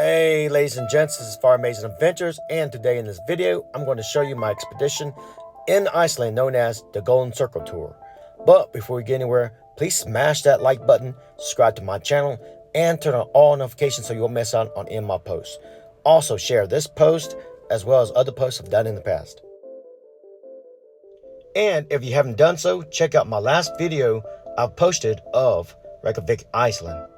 Hey ladies and gents, this is Far Amazing Adventures, and today in this video I'm going to show you my expedition in Iceland known as the Golden Circle Tour. But before we get anywhere, please smash that like button, subscribe to my channel, and turn on all notifications so you won't miss out on any of my posts. Also share this post as well as other posts I've done in the past. And if you haven't done so, check out my last video I've posted of Reykjavik, Iceland.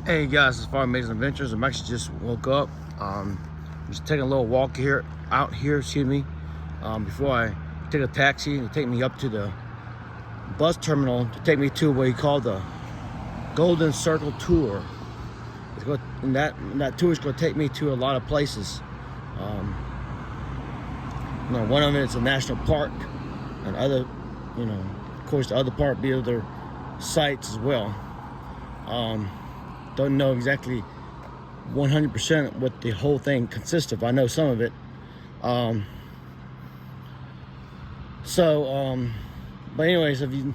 Hey guys, it's Far Amazing Adventures. I'm actually just woke up. Just taking a little walk out here, before I take a taxi to take me up to the bus terminal to take me to what he called the Golden Circle Tour. And that tour is going to take me to a lot of places. One of it is a national park, and other, of course, the other part will be other sites as well. Don't know exactly 100% what the whole thing consists of. I know some of it. But anyways, if you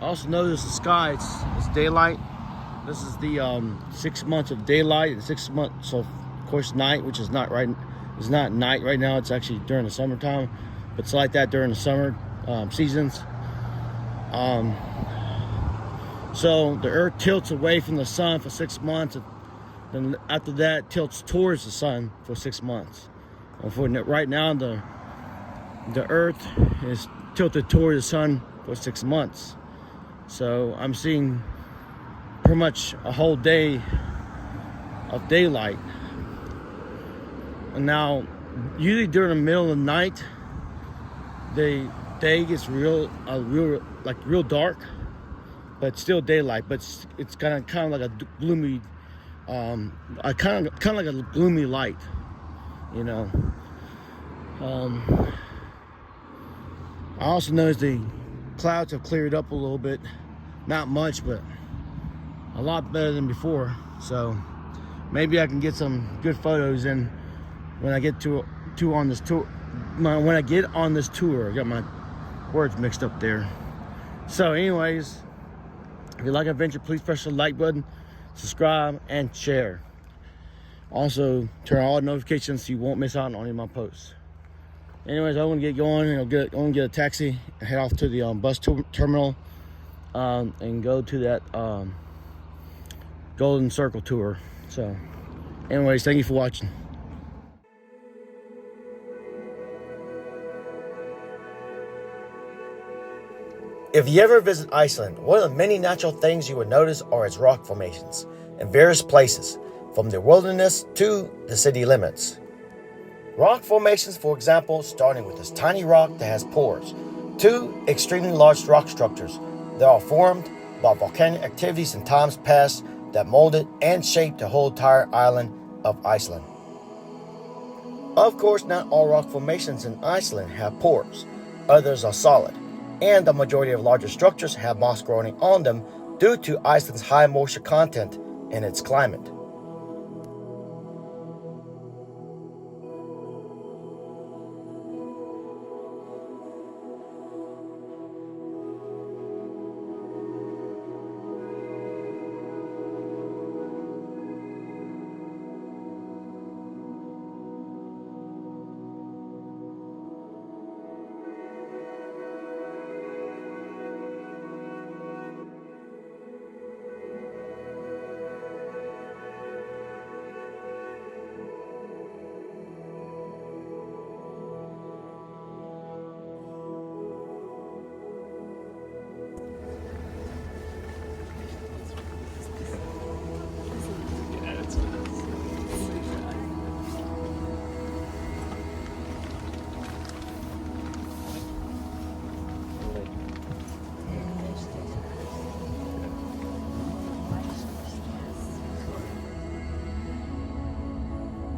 also notice the sky, it's daylight. This is the 6 months of daylight and 6 months of course night, which is not right. It's not night right now. It's actually during the summertime, but it's like that during the summer seasons. So the Earth tilts away from the sun for 6 months, and then after that tilts towards the sun for 6 months. Right now, the Earth is tilted towards the sun for 6 months. So I'm seeing pretty much a whole day of daylight. And now, usually during the middle of the night, the day gets real dark. But still daylight. But it's kind of like a gloomy, kind of like a gloomy light, I also noticed the clouds have cleared up a little bit, not much, but a lot better than before. So maybe I can get some good photos in when I get on this tour. When I get on this tour, I got my words mixed up there. So, anyways. If you like our adventure, please press the like button, subscribe, and share. Also, turn on all notifications so you won't miss out on any of my posts. Anyways, I want to get going. I'm going to get a taxi and head off to the bus terminal and go to that Golden Circle Tour. So, anyways, thank you for watching. If you ever visit Iceland, one of the many natural things you will notice are its rock formations in various places, from the wilderness to the city limits. Rock formations, for example, starting with this tiny rock that has pores, to extremely large rock structures that are formed by volcanic activities in times past that molded and shaped the whole entire island of Iceland. Of course, not all rock formations in Iceland have pores. Others are solid, and the majority of larger structures have moss growing on them due to Iceland's high moisture content in its climate.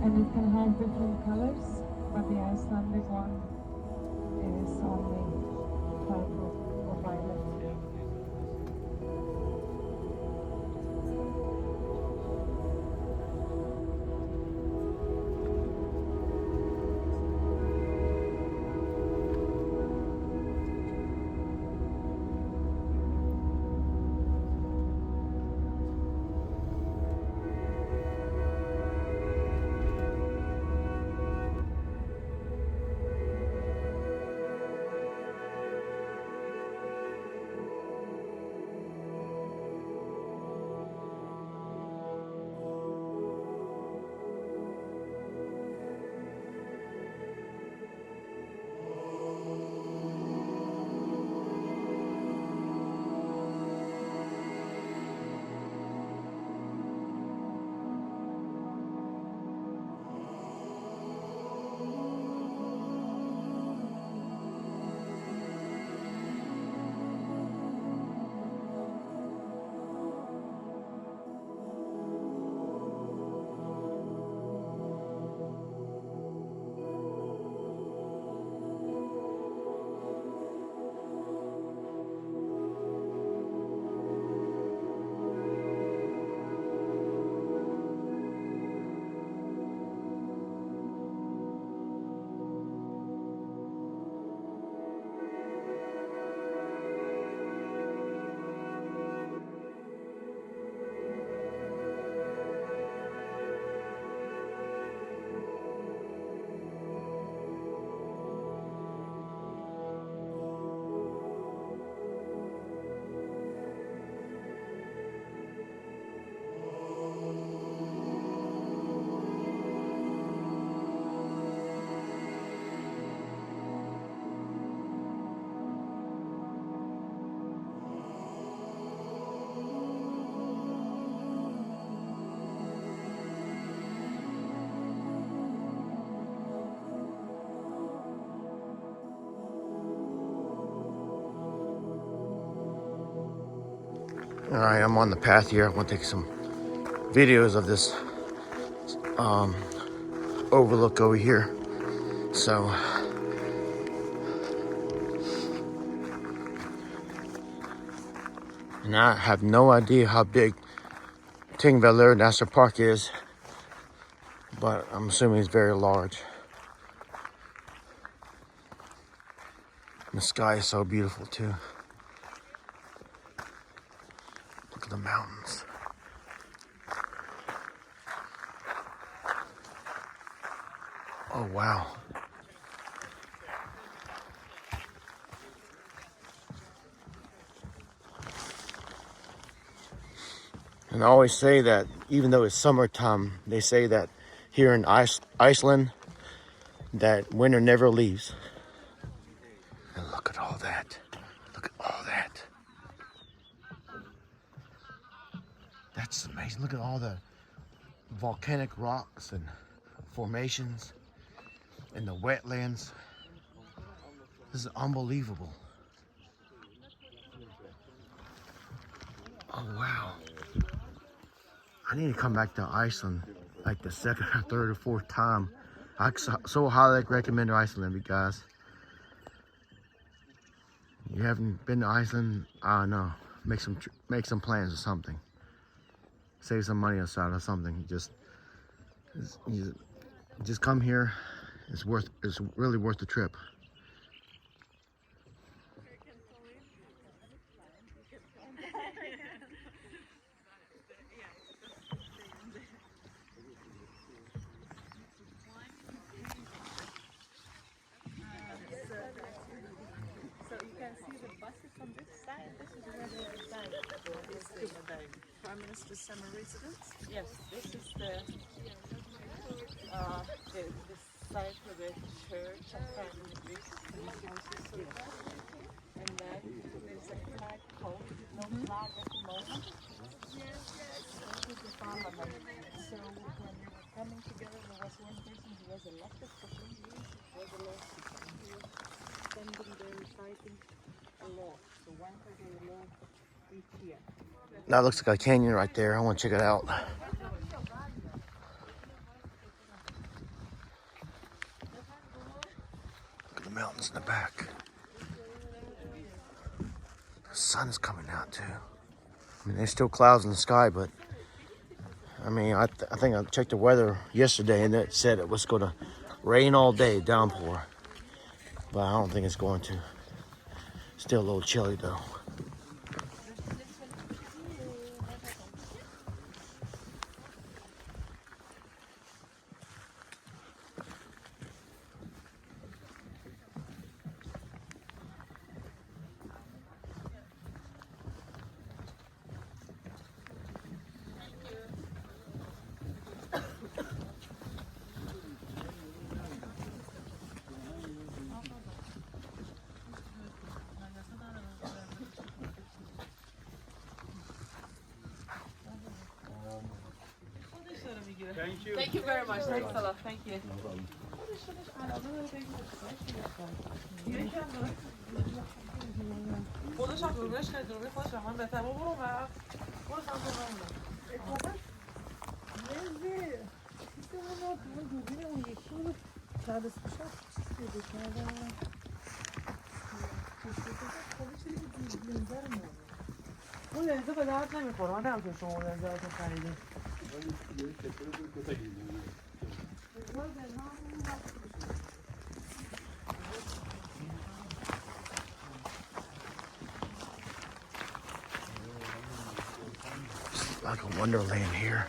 And it can have different colors, but the Icelandic one is only purple or violet. All right, I'm on the path here. I'm gonna take some videos of this overlook over here. So, and I have no idea how big Tingvaller National Park is, but I'm assuming it's very large. And the sky is so beautiful too. Look at the mountains. Oh wow. And I always say that even though it's summertime, they say that here in Iceland, that winter never leaves. And look at all that. Look at all that. That's amazing. Look at all the volcanic rocks and formations and the wetlands. This is unbelievable. Oh wow. I need to come back to Iceland like the second or third or fourth time. I so highly recommend Iceland, you guys. You haven't been to Iceland? I don't know. Make some plans or something. Save some money aside or something. Just come here. It's really worth the trip. So you can see the buses on this side. This is where they reside. This is the Prime Minister's summer residence. Yes, this is the site for the church of Prime Minister. And then there's a flag pole. No flag at the moment. This is the parliament. So when they were coming together, there was one person who was elected for 3 years. Was elected. Sending the reciting a law. So one for the law each year. That looks like a canyon right there. I want to check it out. Look at the mountains in the back. The sun is coming out too. I mean, there's still clouds in the sky, but I mean, I think I checked the weather yesterday and it said it was going to rain all day, downpour. But I don't think it's going to. Still a little chilly though. Thank you. Thank you very much. Thanks a lot. Thank you. خودش هم دوربینش خیلی دوربین خودش هم من بهتر برو و برو سمت اون دوربین اون یکی رو چند از پیش پیدا کردم. اون لنزه به درد نمیخوره. من نمیتونم شما لنزه رو خریدیم. It's like a wonderland here.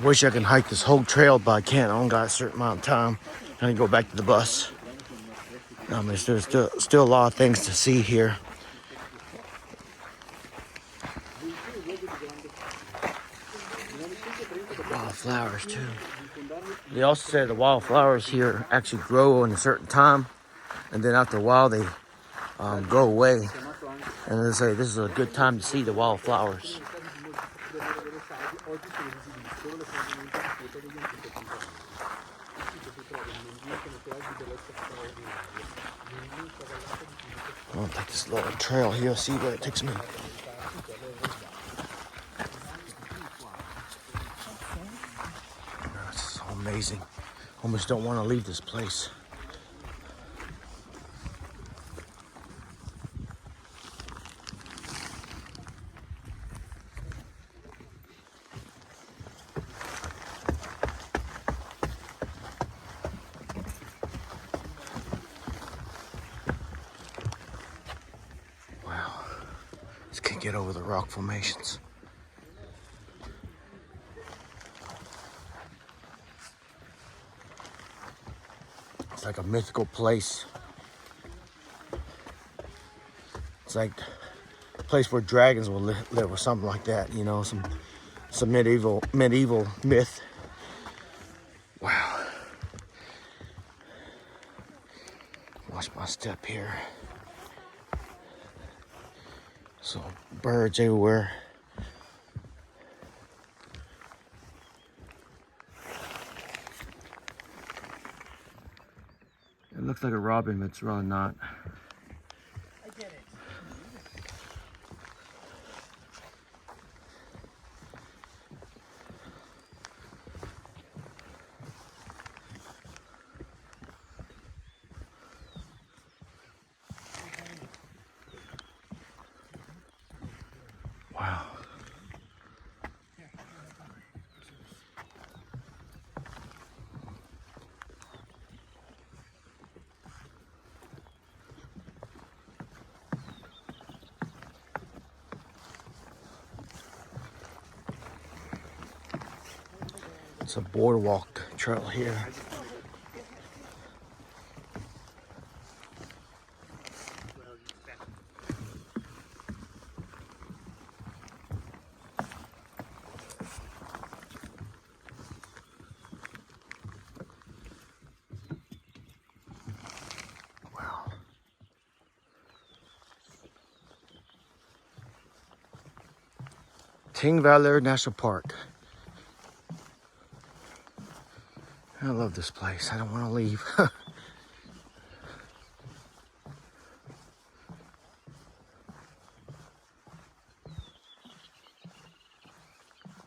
Wish I could hike this whole trail, but I can't. I only got a certain amount of time. I need to go back to the bus. There's still a lot of things to see here. Wildflowers too. They also say the wildflowers here actually grow in a certain time, and then after a while they go away. And they say this is a good time to see the wildflowers. I'll take this little trail here, see where it takes me. This is so amazing. Almost don't want to leave this place. Wow. Just can't get over the rock formations. It's like a mythical place. It's like a place where dragons will live or something like that, you know, some medieval myth. Wow. Watch my step here. So birds everywhere. It looks like a robin, but it's really not. I get it. Wow. It's a boardwalk trail here. Wow. Tingvaller National Park. I love this place. I don't want to leave.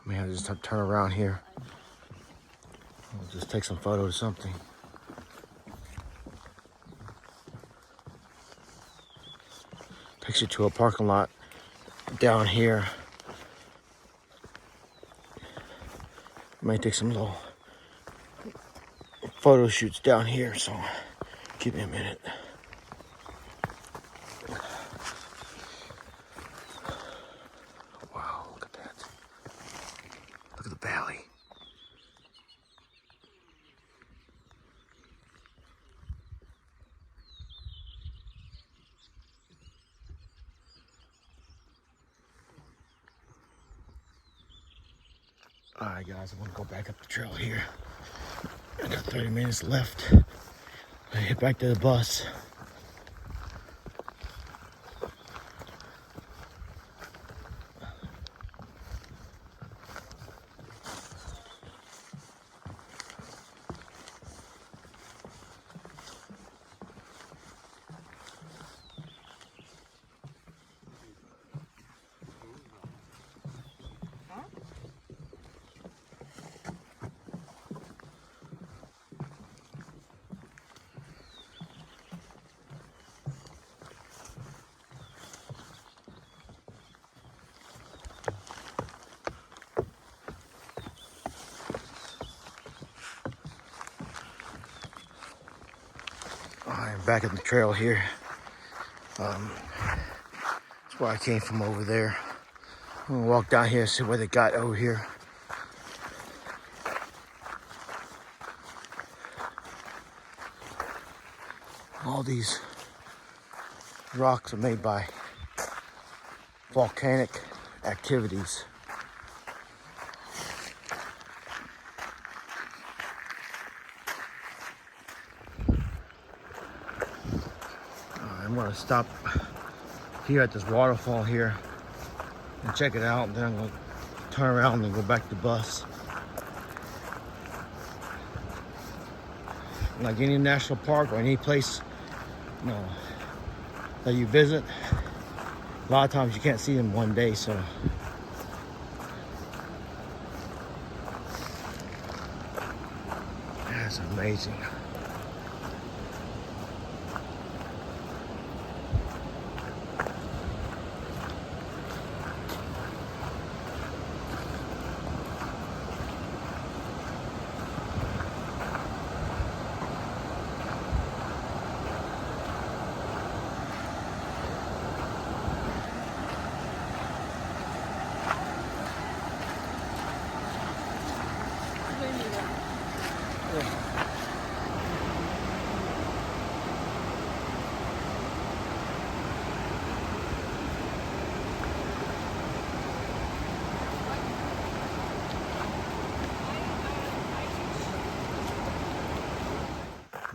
May I just have to turn around here. I'll just take some photos or something. Takes you to a parking lot down here. Might take some little photo shoots down here, so give me a minute. Wow, look at that. Look at the valley. All right, guys, I want to go back up the trail here. I got 30 minutes left. I head back to the bus. I'm back at the trail here. That's where I came from over there. I'm gonna walk down here and see what they got over here. All these rocks are made by volcanic activities. I'm gonna stop here at this waterfall here and check it out, and then I'm gonna turn around and go back to the bus. Like any national park or any place, you know, that you visit, a lot of times you can't see them one day, so that's amazing.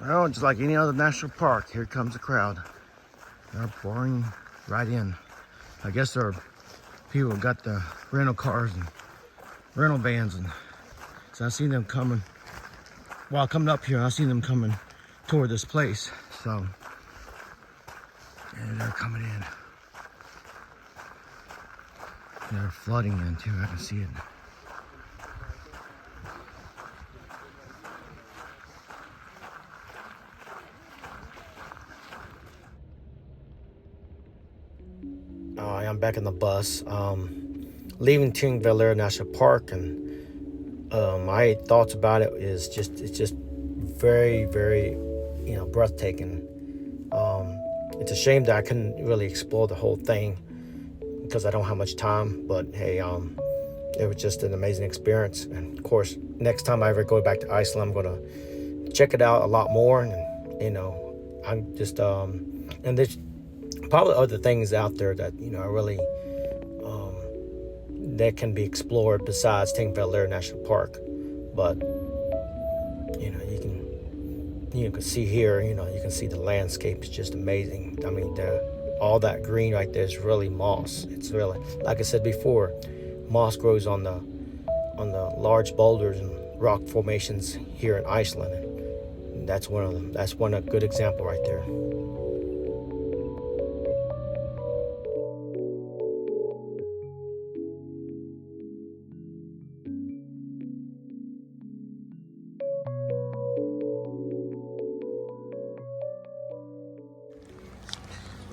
Well, just like any other national park, here comes the crowd. They're pouring right in. I guess there are people who got the rental cars and rental vans, and so I seen them coming. While coming up here, I seen them coming toward this place. So, and they're coming in. They're flooding in too. I can see it. I'm back in the bus, leaving King Valera National Park, and my thoughts about it is it's just very, very, breathtaking. It's a shame that I couldn't really explore the whole thing because I don't have much time. But hey, it was just an amazing experience, and of course, next time I ever go back to Iceland, I'm gonna check it out a lot more, and I'm just and there's probably other things out there that I really that can be explored besides King Valera National Park. But you can see here, you can see the landscape is just amazing. I mean, all that green right there is really moss. It's really, like I said before, moss grows on the large boulders and rock formations here in Iceland, and that's one of them. That's a good example right there.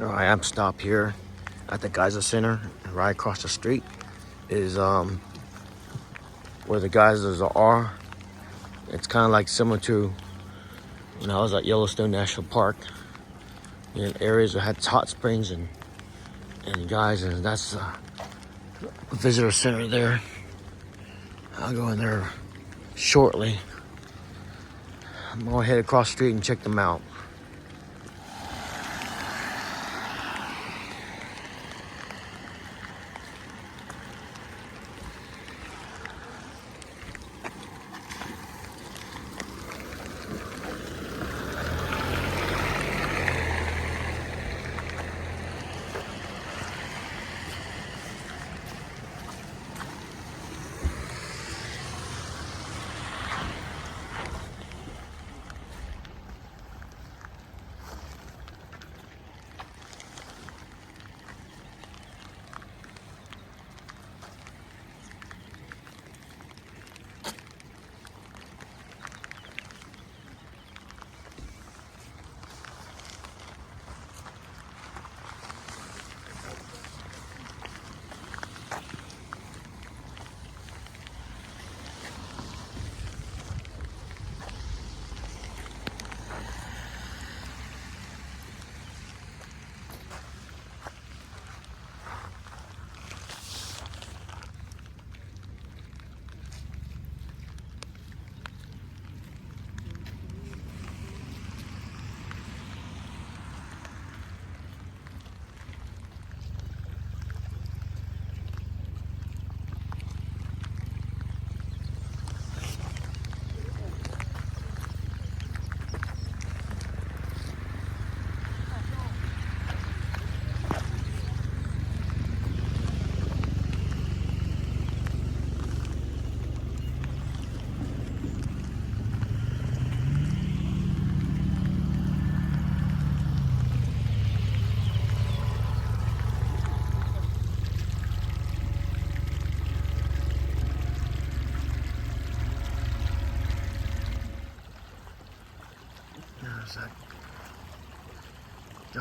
I am stopped here at the Geyser Center, and right across the street is where the geysers are. It's kind of like similar to when I was at Yellowstone National Park, in areas that had hot springs and geysers. That's a visitor center there. I'll go in there shortly. I'm gonna head across the street and check them out.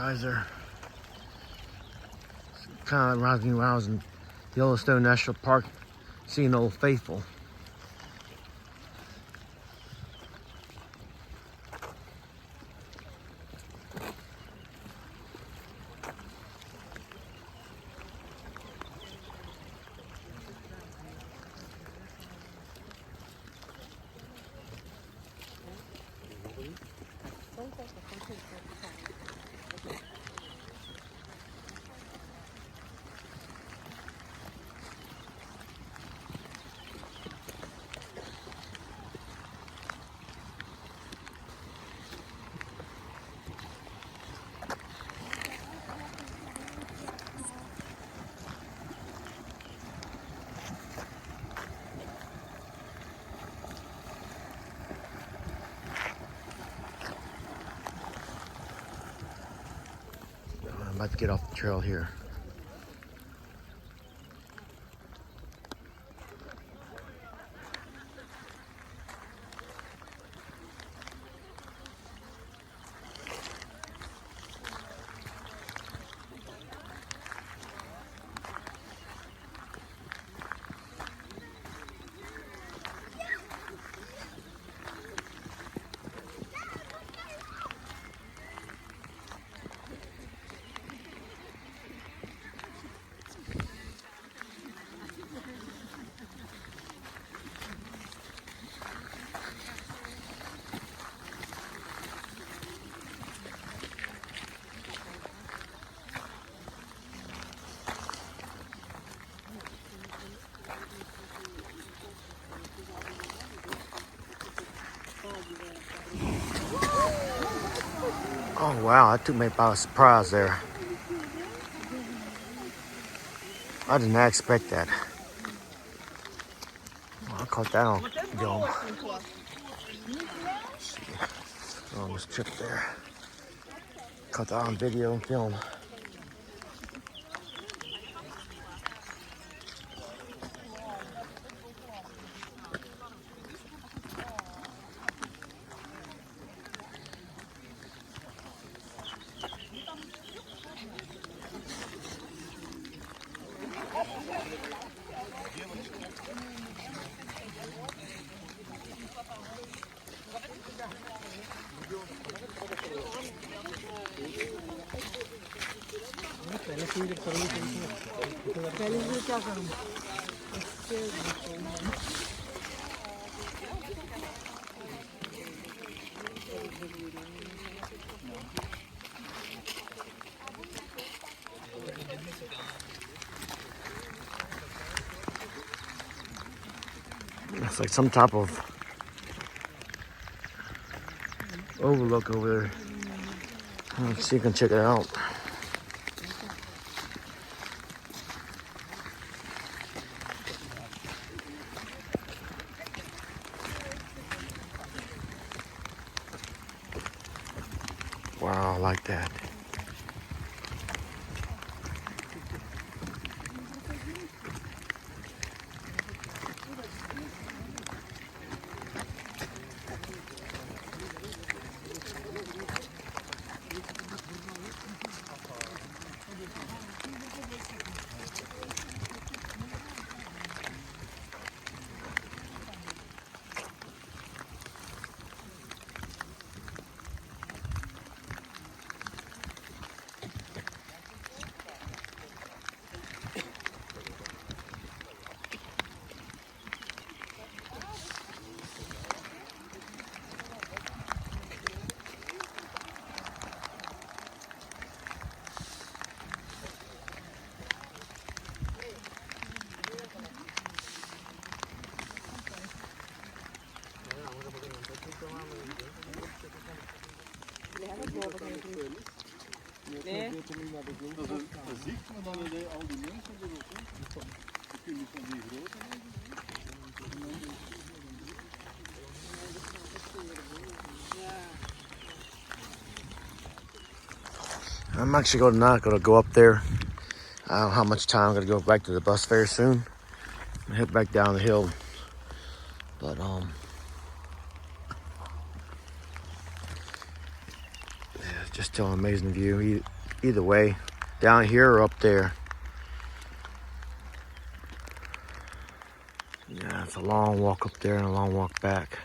geyser. Kind of reminds me when I was in Yellowstone National Park, seeing Old Faithful. I'm about to get off the trail here. Oh wow, that took me by surprise there. I did not expect that. Oh, I caught that on film. Oh, this trip there. Caught that on video and film. It's like some type of overlook over there. Let's see if you can check it out. Wow, I like that. Nee. Dat is een zicht, maar dan hebben al die mensen erop. Dan kun je van die grote I'm actually not going to go up there. I don't know how much time. I'm going to go back to the bus fare soon and head back down the hill. But yeah, just still an amazing view. either way, down here or up there. Yeah, it's a long walk up there and a long walk back.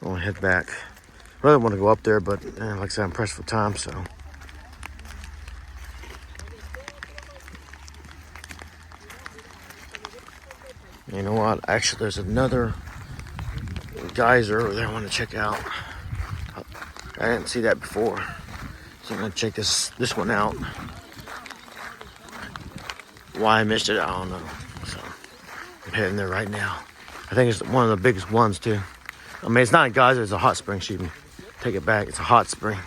I want to head back. I really want to go up there, but like I said, I'm pressed for time, so. You know what? Actually, there's another geyser over there I want to check out. I didn't see that before, so I'm gonna check this one out. Why I missed it, I don't know. So I'm heading there right now. I think it's one of the biggest ones too. I mean, it's not a geyser, it's a hot spring. Excuse me. Take it back. It's a hot spring.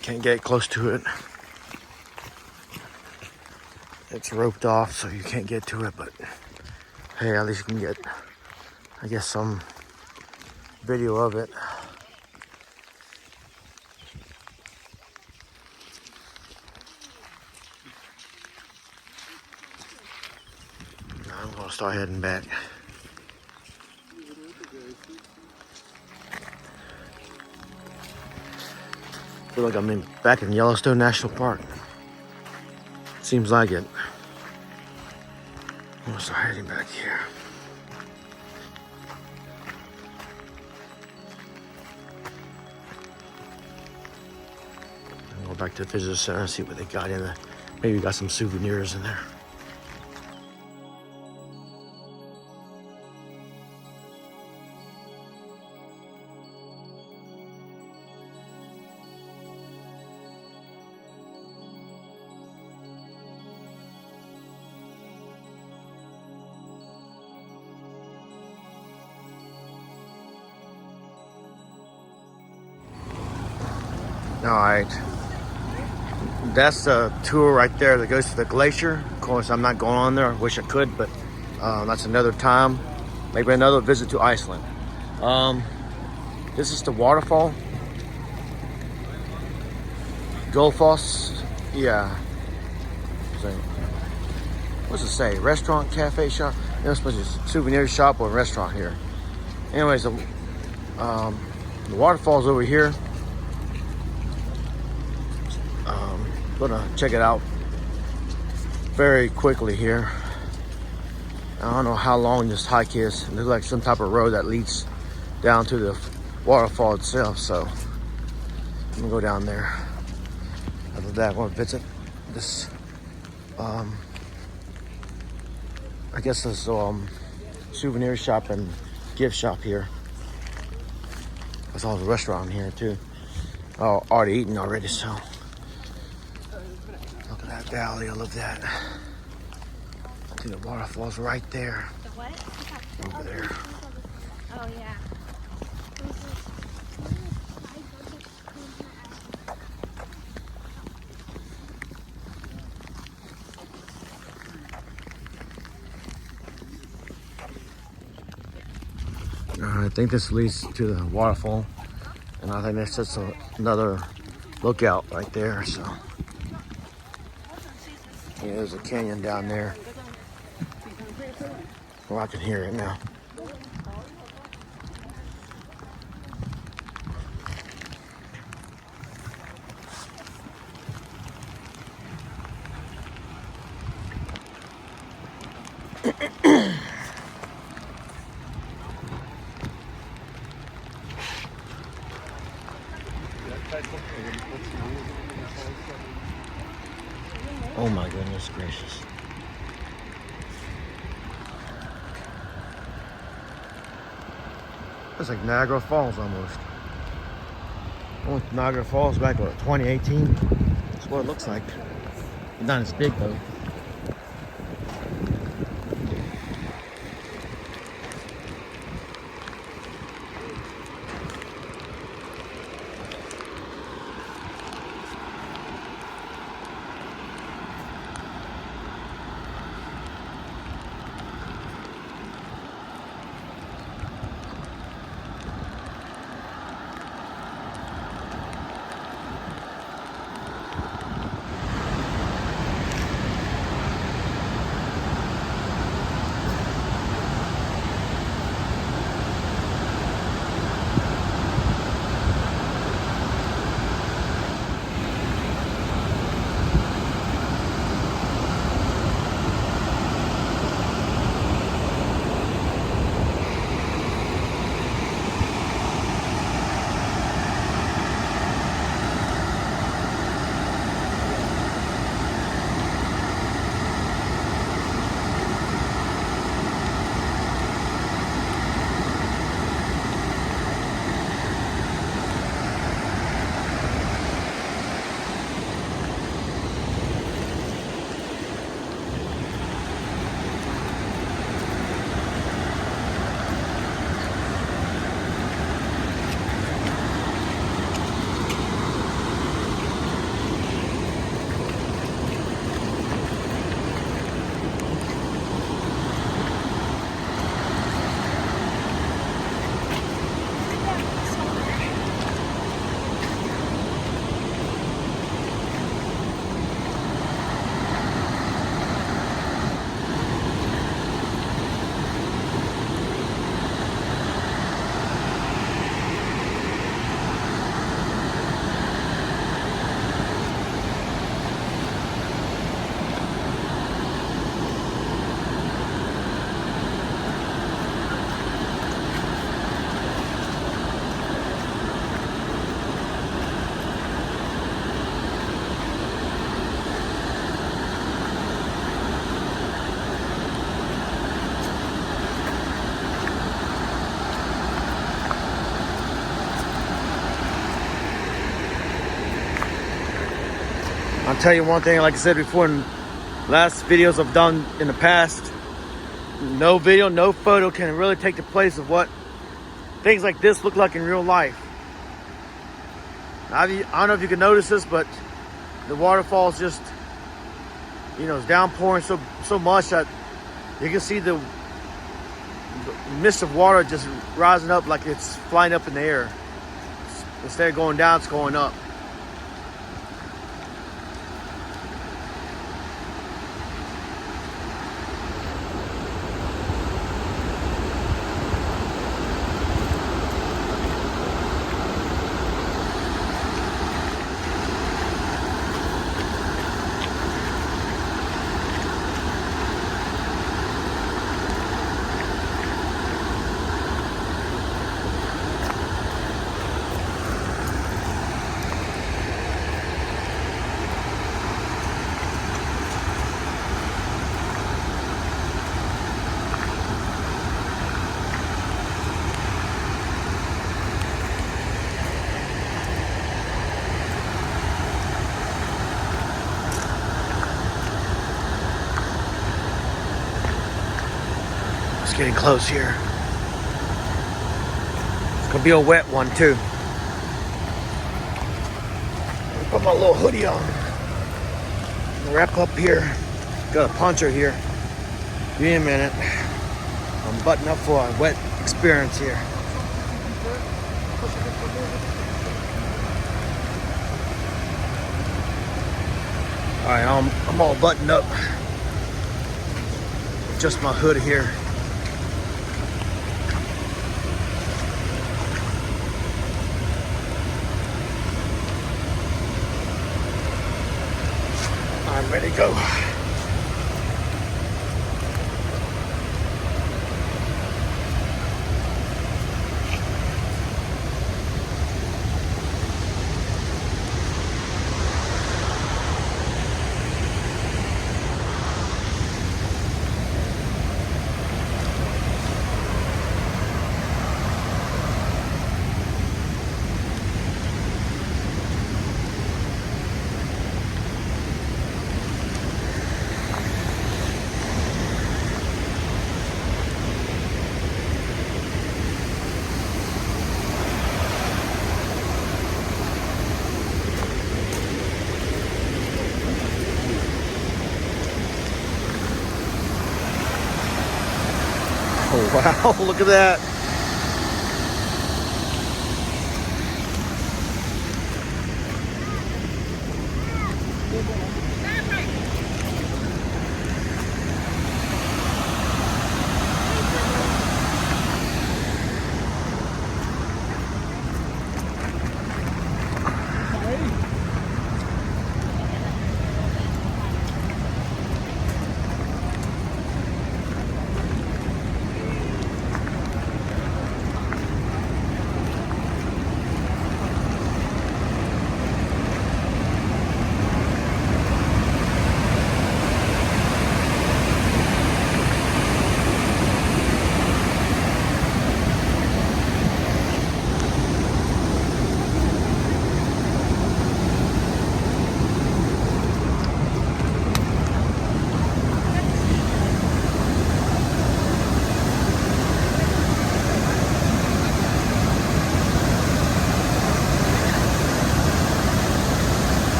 Can't get close to it. It's roped off, so you can't get to it, but hey, at least you can get, I guess, some video of it. I'm gonna start heading back. I feel like I'm back in Yellowstone National Park. Seems like it. I'm gonna start heading back here. I'll go back to the visitor center and see what they got in there. Maybe got some souvenirs in there. All right, that's the tour right there that goes to the glacier. Of course, I'm not going on there. I wish I could, but that's another time. Maybe another visit to Iceland. This is the waterfall. Gullfoss. Yeah. So, what's it say? Restaurant, cafe, shop? There's supposed to be a souvenir shop or a restaurant here. Anyways, the waterfall's over here. Gonna check it out very quickly here. I don't know how long this hike is. It looks like some type of road that leads down to the waterfall itself, so I'm gonna go down there. After that, I'm gonna visit this I guess this souvenir shop and gift shop here. There's also a restaurant here too. Oh, already eaten already, so look at that valley. I love that. See the waterfalls right there. The what? Over there. Oh, yeah. I think this leads to the waterfall, and I think that's just another lookout right there. So, yeah, there's a canyon down there. Well, I can hear it now. Oh my goodness gracious. It's like Niagara Falls almost. I went to Niagara Falls back in 2018. That's what it looks like. Not as big though. I'll tell you one thing, like I said before in last videos I've done in the past, no video, no photo can really take the place of what things like this look like in real life. I don't know if you can notice this, but the waterfall is just, you know, it's downpouring so much that you can see the mist of water just rising up like it's flying up in the air. Instead of going down, it's going up. Getting close here. It's gonna be a wet one too. Put my little hoodie on. Wrap up here. Got a poncho here. Give me a minute. I'm buttoning up for a wet experience here. All right, I'm all buttoned up. Just my hood here. I'm ready to go. Oh, wow, look at that.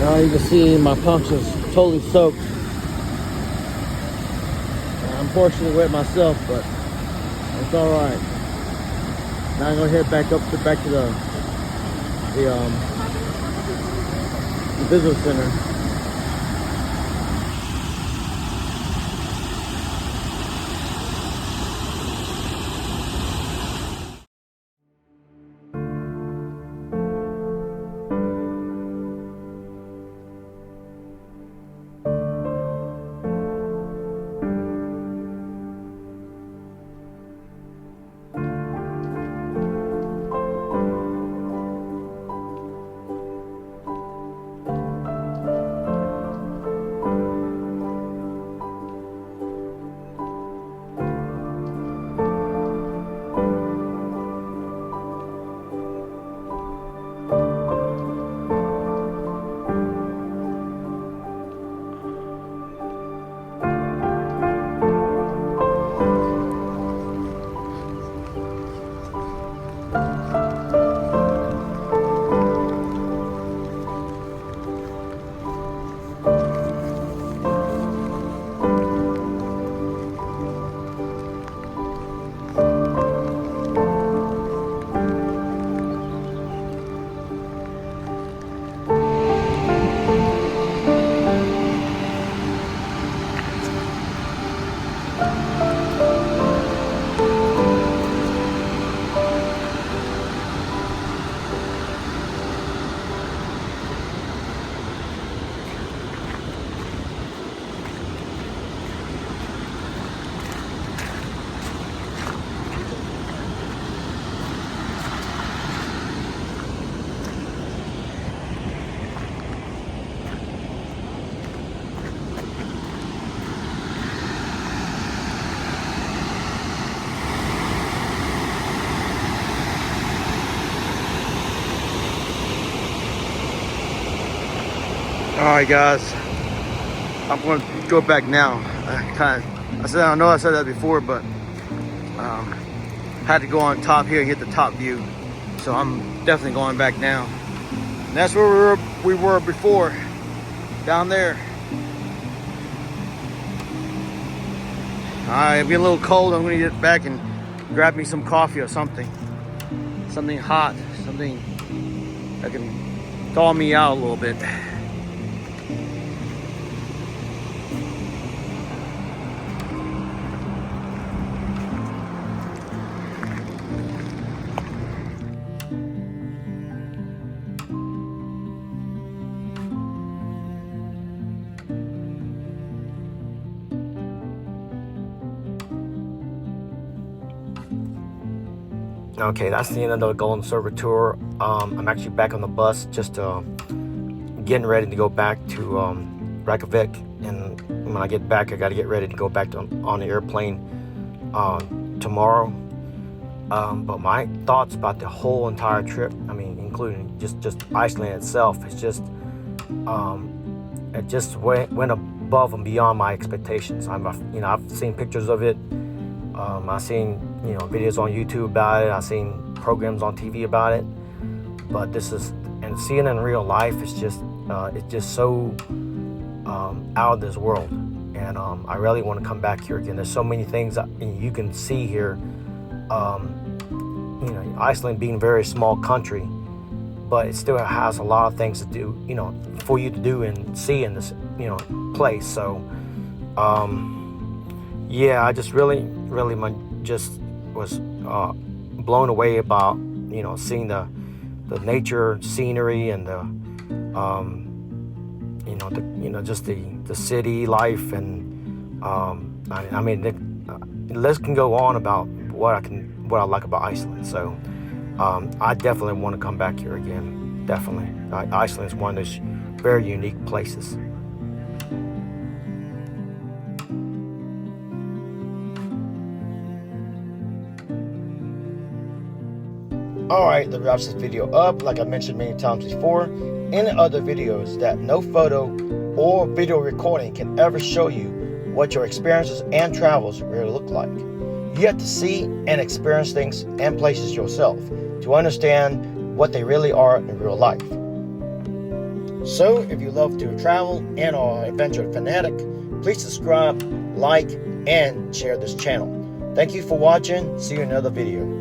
Now you can see my puncture's totally soaked. I'm partially wet myself, but it's all right. Now I'm gonna head back to the visitor center. Alright guys, I'm going to go back now. I know I said that before, but had to go on top here and get the top view. So I'm definitely going back now. And that's where we were before, down there. Alright, it'll be a little cold. I'm going to get back and grab me some coffee or something. Something hot, something that can thaw me out a little bit. Okay, that's the end of the Golden Server tour. I'm actually back on the bus, just getting ready to go back to Reykjavik. And when I get back, I got to get ready to go back on the airplane tomorrow. But my thoughts about the whole entire trip, I mean, including just Iceland itself, it's just it just went above and beyond my expectations. I've seen pictures of it. I've seen videos on YouTube about it. I've seen programs on TV about it. But and seeing it in real life, it's just so out of this world. And I really want to come back here again. There's so many things that you can see here. Iceland being a very small country, but it still has a lot of things to do, for you to do and see in this, place. So, yeah, I just really just was blown away about, seeing the nature scenery and just the city life. And the list can go on about what I like about Iceland. So I definitely want to come back here again. Definitely. Iceland is one of those very unique places. Alright, that wraps this video up. Like I mentioned many times before, in other videos, that no photo or video recording can ever show you what your experiences and travels really look like. You have to see and experience things and places yourself to understand what they really are in real life. So, if you love to travel and are an adventure fanatic, please subscribe, like, and share this channel. Thank you for watching. See you in another video.